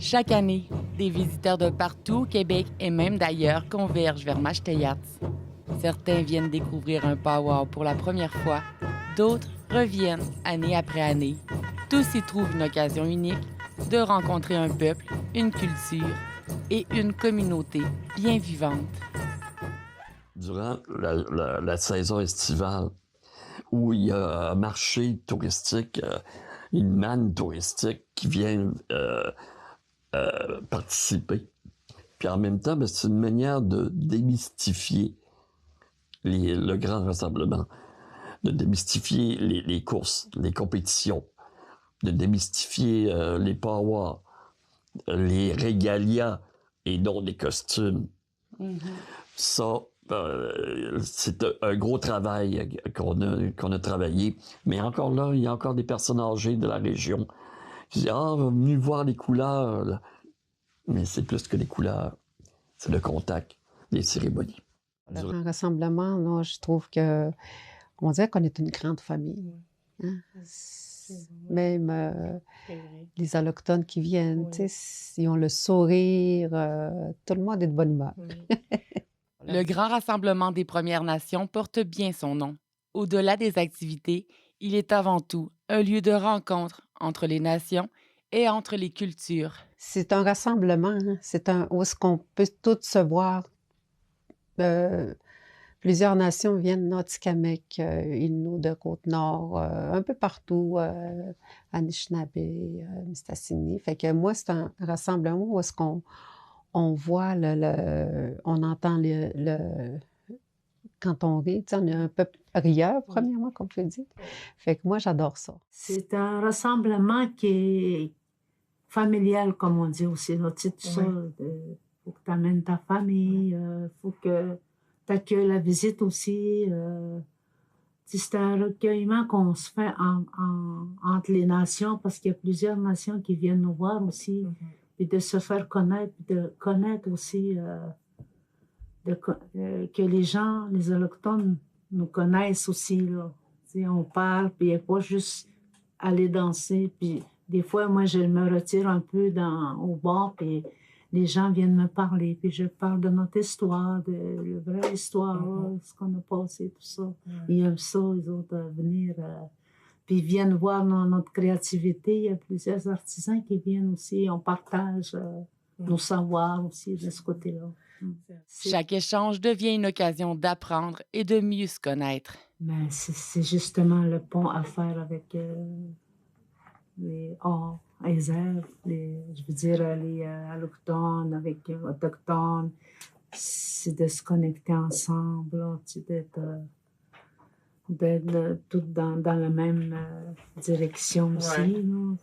Chaque année, des visiteurs de partout au Québec et même d'ailleurs convergent vers Mashtayats. Certains viennent découvrir un powwow pour la première fois, d'autres reviennent année après année. Tous y trouvent une occasion unique de rencontrer un peuple, une culture et une communauté bien vivante. Durant la saison estivale, où il y a un marché touristique, une manne touristique qui vient participer. Puis en même temps, c'est une manière de démystifier le grand rassemblement, de démystifier les courses, les compétitions, de démystifier les powwows, les régalias et non les costumes. Ça, c'est un gros travail qu'on a travaillé. Mais encore là, il y a encore des personnes âgées de la région qui disent « Ah, venu voir les couleurs. » là. Mais c'est plus que les couleurs. C'est le contact des cérémonies. Le grand rassemblement, là, je trouve que on dirait qu'on est une grande famille. Hein? Même les Allochtones qui viennent, tu sais, ils ont le sourire, tout le monde est de bonne humeur. Le Grand Rassemblement des Premières Nations porte bien son nom. Au-delà des activités, il est avant tout un lieu de rencontre entre les nations et entre les cultures. C'est un rassemblement, hein? C'est où est-ce qu'on peut tous se voir. Plusieurs nations viennent, Atikamekw, Innu de Côte-Nord, un peu partout, Anishinaabe, Mistassini. Fait que moi, c'est un rassemblement où est-ce qu'on voit on entend quand on rit, on est un peu rieur, premièrement, comme je dis. Fait que moi, j'adore ça. C'est un rassemblement qui est familial, comme on dit aussi. Tu sais, ça, faut que tu amènes ta famille, faut que tu accueilles la visite aussi. C'est un recueillement qu'on se fait entre les nations, parce qu'il y a plusieurs nations qui viennent nous voir aussi, puis de se faire connaître, puis de connaître aussi que les gens, les Autochtones, nous connaissent aussi. Là. On parle, puis il n'y a pas juste aller danser. Puis des fois, moi, je me retire un peu au bar, puis les gens viennent me parler, puis je parle de notre histoire, de la vraie histoire, ce qu'on a passé, tout ça. Ils aiment ça, les autres, venir. Puis ils viennent voir notre créativité. Il y a plusieurs artisans qui viennent aussi. On partage nos savoirs aussi de ce côté-là. Chaque échange devient une occasion d'apprendre et de mieux se connaître. Mais c'est justement le pont à faire avec les airs, je veux dire les allochtones avec les autochtones. C'est de se connecter ensemble, là, d'être tout dans la même direction aussi. Là.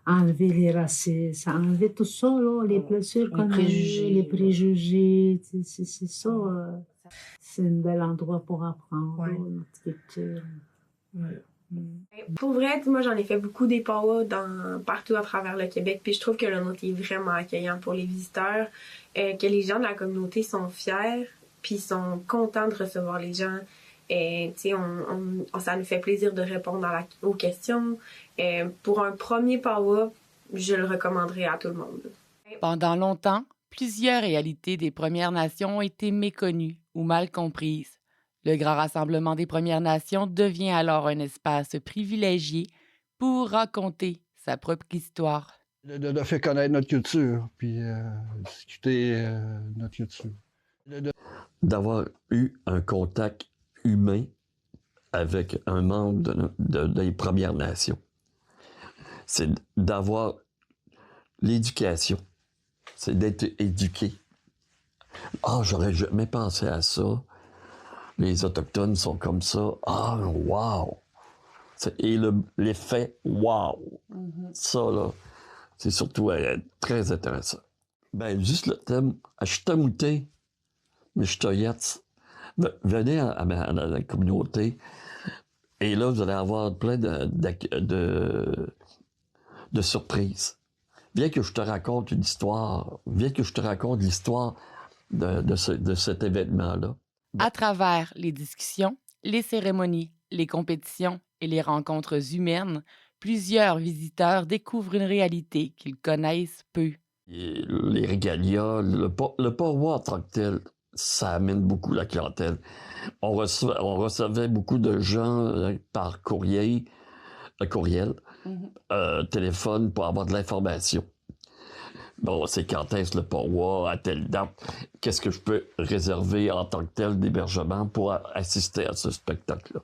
Enlever les racistes, enlever tout ça, là, les blessures qu'on a eues, les préjugés, c'est ça. C'est un bel endroit pour apprendre notre culture. Pour vrai, moi j'en ai fait beaucoup des powwows partout à travers le Québec, puis je trouve que le nôtre est vraiment accueillant pour les visiteurs, que les gens de la communauté sont fiers, puis sont contents de recevoir les gens. Ça nous fait plaisir de répondre aux questions. Pour un premier powwow, je le recommanderais à tout le monde. Pendant longtemps, plusieurs réalités des Premières Nations ont été méconnues ou mal comprises. Le Grand Rassemblement des Premières Nations devient alors un espace privilégié pour raconter sa propre histoire. De faire connaître notre culture, puis discuter notre culture. D'avoir eu un contact humain avec un membre des Premières Nations. C'est d'avoir l'éducation. C'est d'être éduqué. Ah, j'aurais jamais pensé à ça. Les Autochtones sont comme ça. Ah, wow! Et l'effet wow! Ça, là, c'est surtout très intéressant. Ben, juste le thème, Ashtamouté, Mishtoyets, venez à la communauté et là, vous allez avoir plein de surprises. Viens que je te raconte une histoire. Viens que je te raconte l'histoire de cet événement-là. À travers les discussions, les cérémonies, les compétitions et les rencontres humaines, plusieurs visiteurs découvrent une réalité qu'ils connaissent peu. Et les régalias, le powwow en tant que tel, ça amène beaucoup la clientèle. On recevait beaucoup de gens par courriel, téléphone pour avoir de l'information. Bon, c'est quand est-ce le powwow, à telle date, qu'est-ce que je peux réserver en tant que tel d'hébergement pour assister à ce spectacle-là.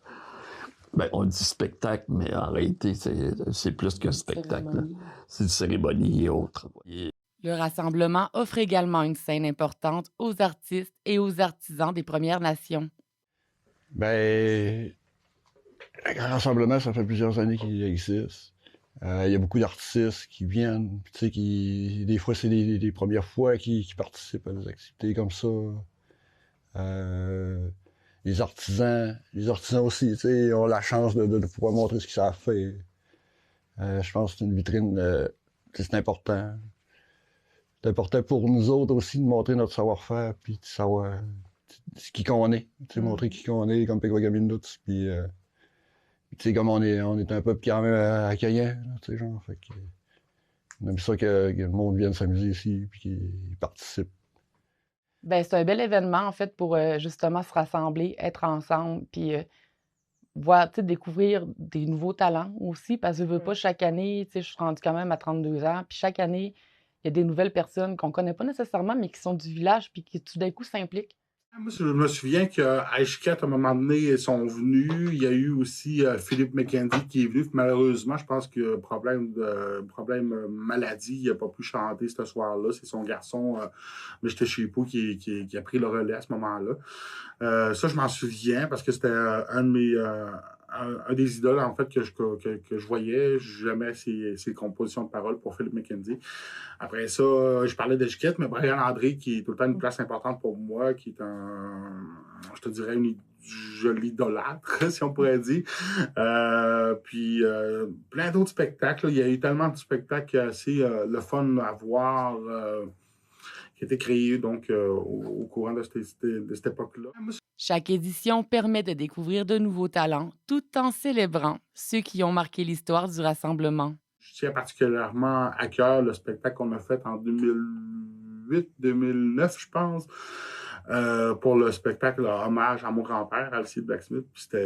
Ben, on dit spectacle, mais en réalité, c'est plus qu'un spectacle. C'est une cérémonie et autres. Le rassemblement offre également une scène importante aux artistes et aux artisans des Premières Nations. Ben, le Grand Rassemblement, ça fait plusieurs années qu'il existe. Il y a beaucoup d'artistes qui viennent, tu sais, des fois, c'est les premières fois qui participent à des activités comme ça. Les artisans aussi, tu sais, ont la chance de pouvoir montrer ce qu'ils savent faire. Je pense que c'est une vitrine, c'est important. C'est important pour nous autres aussi de montrer notre savoir-faire, puis de savoir qui qu'on est. Tu sais, montrer qui qu'on est, comme Pequawagaminouts, puis tu sais, comme on est un peuple quand même accueillant, tu sais, genre, fait que on aime ça que le monde vienne s'amuser ici, puis qu'il participe. Ben, c'est un bel événement, en fait, pour justement se rassembler, être ensemble, puis voir, tu sais, découvrir des nouveaux talents aussi, parce que je veux pas, chaque année, tu sais, je suis rendue quand même à 32 ans, puis chaque année, il y a des nouvelles personnes qu'on connaît pas nécessairement, mais qui sont du village, puis qui tout d'un coup s'impliquent. Moi, je me souviens qu'à Échiquette, à un moment donné, ils sont venus. Il y a eu aussi Philippe McKenzie qui est venu. Malheureusement, je pense que problème maladie, il n'a pas pu chanter ce soir-là. C'est son garçon, Mr. Chipou, qui a pris le relais à ce moment-là. Ça, je m'en souviens parce que c'était un des idoles, en fait, que je voyais. J'aimais ses compositions de paroles pour Philippe McKenzie. Après ça, je parlais d'Échiquette, mais Brian André, qui est tout le temps une place importante pour moi, qui est je te dirais, je l'idolâtre, si on pourrait dire. Puis, plein d'autres spectacles. Là. Il y a eu tellement de spectacles assez le fun à voir, qui a été créé donc, au courant de cette époque-là. Chaque édition permet de découvrir de nouveaux talents tout en célébrant ceux qui ont marqué l'histoire du rassemblement. Je tiens particulièrement à cœur le spectacle qu'on a fait en 2008-2009, je pense, pour le spectacle Hommage à mon grand-père, Alcide Blacksmith. Puis il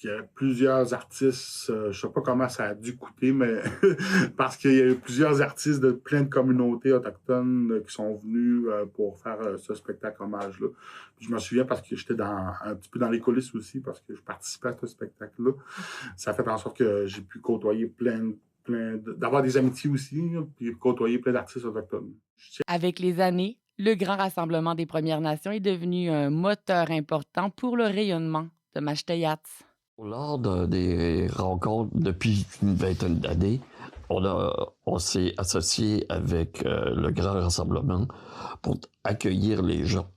y avait plusieurs artistes, je ne sais pas comment ça a dû coûter, mais parce qu'il y a eu plusieurs artistes de plein de communautés autochtones qui sont venus pour faire ce spectacle Hommage-là. Puis je me souviens parce que j'étais un petit peu dans les coulisses aussi, parce que je participais à ce spectacle-là. Ça a fait en sorte que j'ai pu côtoyer d'avoir des amitiés aussi, puis côtoyer plein d'artistes autochtones. Avec les années, le Grand Rassemblement des Premières Nations est devenu un moteur important pour le rayonnement de Mashteyats. Lors des rencontres depuis une vingtaine d'années, on s'est associé avec le Grand Rassemblement pour accueillir les gens.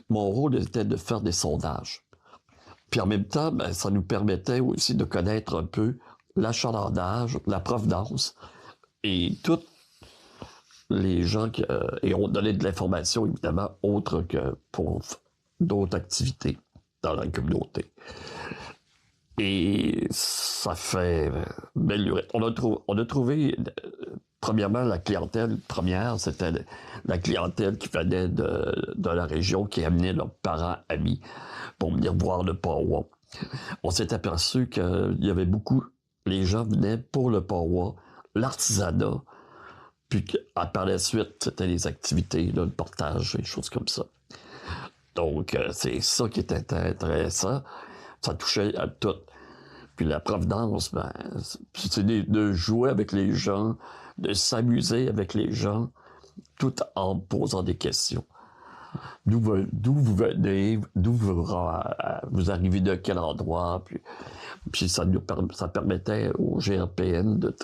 Mon rôle était de faire des sondages. Puis en même temps, ça nous permettait aussi de connaître un peu l'achalandage, la provenance et toutes les gens et on donnait de l'information, évidemment, autre que pour d'autres activités dans la communauté. Et ça fait belle lurette. On a trouvé, premièrement, la clientèle première, c'était la clientèle qui venait de la région, qui amenait leurs parents, amis, pour venir voir le powwow. On s'est aperçu qu'il y avait beaucoup, les gens venaient pour le powwow, l'artisanat, puis par la suite, c'était les activités, là, le portage, des choses comme ça. Donc, c'est ça qui était intéressant. Ça touchait à tout. Puis la provenance, c'est de jouer avec les gens, de s'amuser avec les gens, tout en posant des questions. D'où vous venez, d'où vous arrivez de quel endroit, puis ça permettait au GRPN de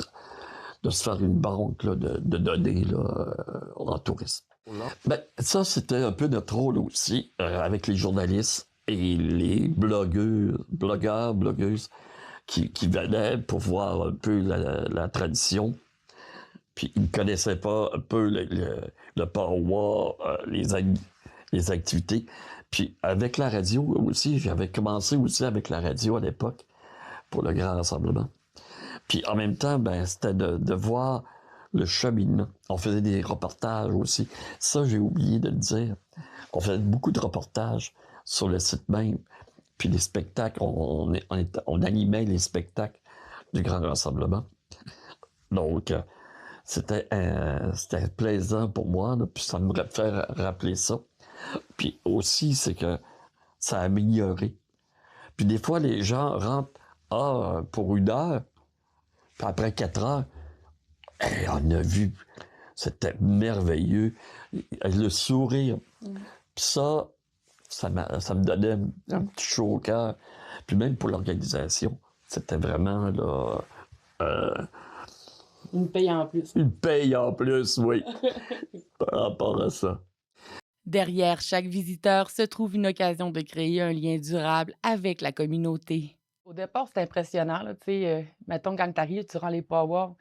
se faire une banque là, de données là, en tourisme. Ça, c'était un peu notre rôle aussi, avec les journalistes et les blogueuses qui venaient pour voir un peu la tradition. Puis ils ne connaissaient pas un peu le powwow, les activités. Puis avec la radio aussi, j'avais commencé aussi avec la radio à l'époque pour le Grand Rassemblement. Puis en même temps, ben, c'était de voir le cheminement. On faisait des reportages aussi. Ça, j'ai oublié de le dire. On faisait beaucoup de reportages sur le site même. Puis les spectacles, on animait les spectacles du Grand Rassemblement. Donc, c'était plaisant pour moi, là, puis ça me fait rappeler ça. Puis aussi, c'est que ça a amélioré. Puis des fois, les gens rentrent pour 1 heure, puis après 4 heures, hey, on a vu, c'était merveilleux. Le sourire. Puis ça me donnait un petit chaud au cœur. Puis même pour l'organisation, c'était vraiment là, Une paye en plus. une paye en plus, oui, par rapport à ça. Derrière chaque visiteur se trouve une occasion de créer un lien durable avec la communauté. Au départ, c'est impressionnant. Là, mettons, quand tu arrives durant les powwows,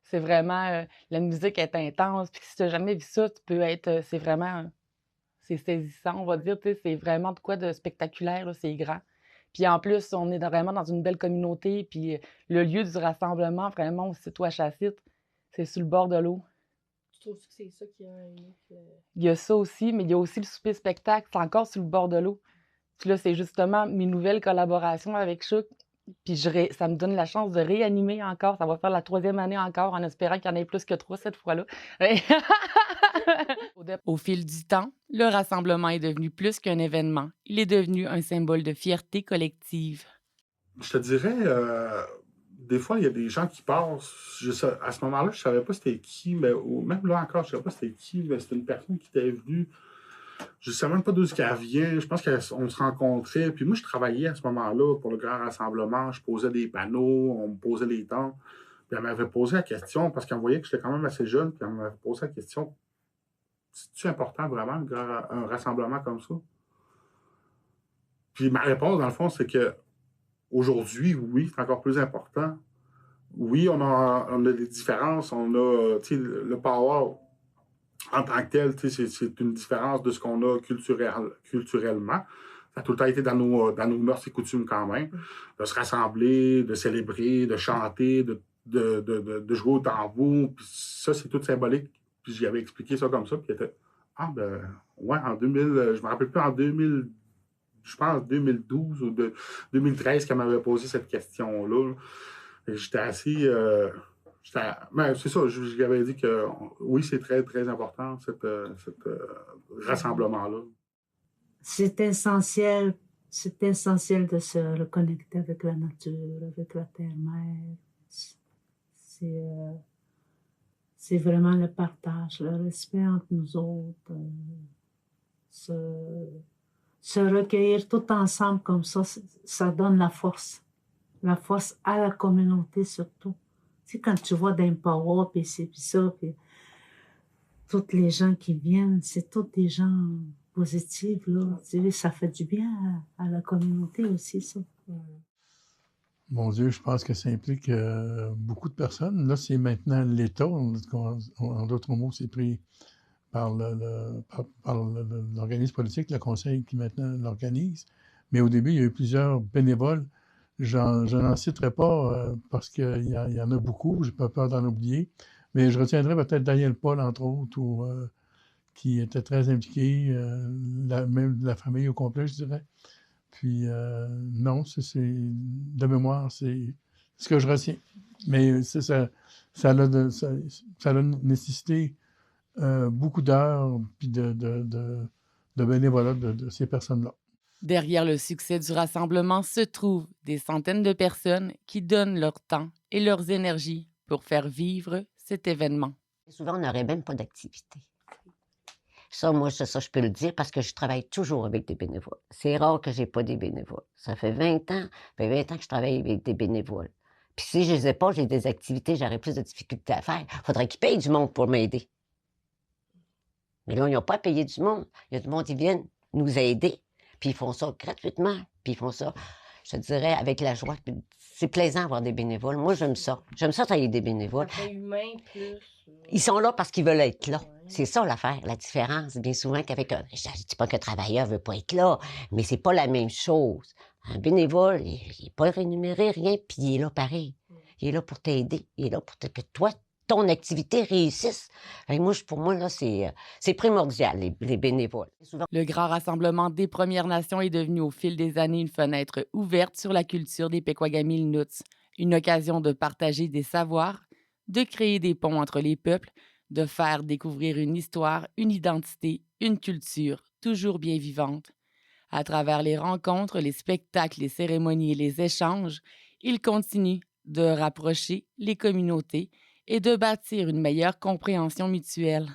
c'est vraiment... la musique est intense. Puis si tu n'as jamais vu ça, tu peux être... c'est vraiment... c'est saisissant, on va dire. C'est vraiment de quoi de spectaculaire. Là, c'est grand. Puis en plus, on est vraiment dans une belle communauté. Puis le lieu du rassemblement, vraiment, c'est toi, Chassit, c'est sur le bord de l'eau. Tu trouves que c'est ça qui a un unique... Il y a ça aussi, mais il y a aussi le souper-spectacle. C'est encore sur le bord de l'eau. Puis là, c'est justement mes nouvelles collaborations avec Chouk. Puis ça me donne la chance de réanimer encore. Ça va faire la 3e année encore, en espérant qu'il y en ait plus que 3 cette fois-là. Au fil du temps, le rassemblement est devenu plus qu'un événement. Il est devenu un symbole de fierté collective. Je te dirais, des fois, il y a des gens qui passent. À ce moment-là, je ne savais pas c'était qui, mais même là encore, je ne savais pas c'était qui, mais c'était une personne qui était venue. Je ne sais même pas d'où elle vient. Je pense qu'on se rencontrait. Puis moi, je travaillais à ce moment-là pour le Grand Rassemblement. Je posais des panneaux, on me posait les tentes. Puis elle m'avait posé la question, parce qu'elle voyait que j'étais quand même assez jeune, puis elle m'avait posé la question, c'est-tu important vraiment, un rassemblement comme ça? Puis ma réponse, dans le fond, c'est que aujourd'hui, oui, c'est encore plus important. Oui, on a des différences. On a, le power en tant que tel, c'est une différence de ce qu'on a culturellement. Ça a tout le temps été dans nos mœurs et coutumes quand même. De se rassembler, de célébrer, de chanter, de jouer au tambour. Puis ça, c'est tout symbolique. Puis j'y avais expliqué ça comme ça. Puis il était, en 2000, je me rappelle plus, en 2000, je pense 2012 ou 2013 qu'elle m'avait posé cette question-là. J'étais assez... mais c'est ça, je lui avais dit que oui, c'est très, très important, ce rassemblement-là. C'est essentiel de se reconnecter avec la nature, avec la terre-mère. C'est vraiment le partage, le respect entre nous autres. Se recueillir tout ensemble comme ça donne la force. La force à la communauté surtout. Tu sais, quand tu vois d'un power, puis ça, puis tous les gens qui viennent, c'est tous des gens positifs, là. Tu sais, ça fait du bien à la communauté aussi, ça. Mon Dieu, je pense que ça implique beaucoup de personnes. Là, c'est maintenant l'État, en d'autres mots, c'est pris par l'organisme politique, le conseil qui maintenant l'organise. Mais au début, il y a eu plusieurs bénévoles. Je n'en citerai pas parce qu'il y en a beaucoup, j'ai pas peur d'en oublier, mais je retiendrai peut-être Daniel Paul, entre autres, qui était très impliqué, même de la famille au complet, je dirais. Puis non, c'est de mémoire, c'est ce que je retiens. Mais ça a nécessité beaucoup d'heures puis de bénévolat de ces personnes-là. Derrière le succès du rassemblement se trouvent des centaines de personnes qui donnent leur temps et leurs énergies pour faire vivre cet événement. Souvent, on n'aurait même pas d'activité. Ça, moi, je peux le dire parce que je travaille toujours avec des bénévoles. C'est rare que je n'ai pas des bénévoles. Ça fait 20 ans que je travaille avec des bénévoles. Puis si je ne les ai pas, j'ai des activités, j'aurais plus de difficultés à faire. Il faudrait qu'ils payent du monde pour m'aider. Mais là, ils n'ont pas payé du monde. Il y a du monde qui viennent nous aider. Puis ils font ça gratuitement. Puis ils font ça, je te dirais, avec la joie. C'est plaisant d'avoir des bénévoles. Moi, j'aime ça. J'aime ça travailler avec des bénévoles. Ça fait humain plus. Ils sont là parce qu'ils veulent être là. Ouais. C'est ça l'affaire, la différence. Bien souvent qu'avec un... Je ne dis pas qu'un travailleur ne veut pas être là, mais c'est pas la même chose. Un bénévole, il n'est pas rémunéré, rien, puis il est là pareil. Il est là pour t'aider. Il est là pour que toi, ton activité réussisse. Et moi, pour moi, là, c'est primordial, les bénévoles. Souvent, Le grand rassemblement des Premières Nations est devenu au fil des années une fenêtre ouverte sur la culture des Pequawagamis-Inuits, une occasion de partager des savoirs, de créer des ponts entre les peuples, de faire découvrir une histoire, une identité, une culture toujours bien vivante. À travers les rencontres, les spectacles, les cérémonies et les échanges, il continue de rapprocher les communautés et de bâtir une meilleure compréhension mutuelle.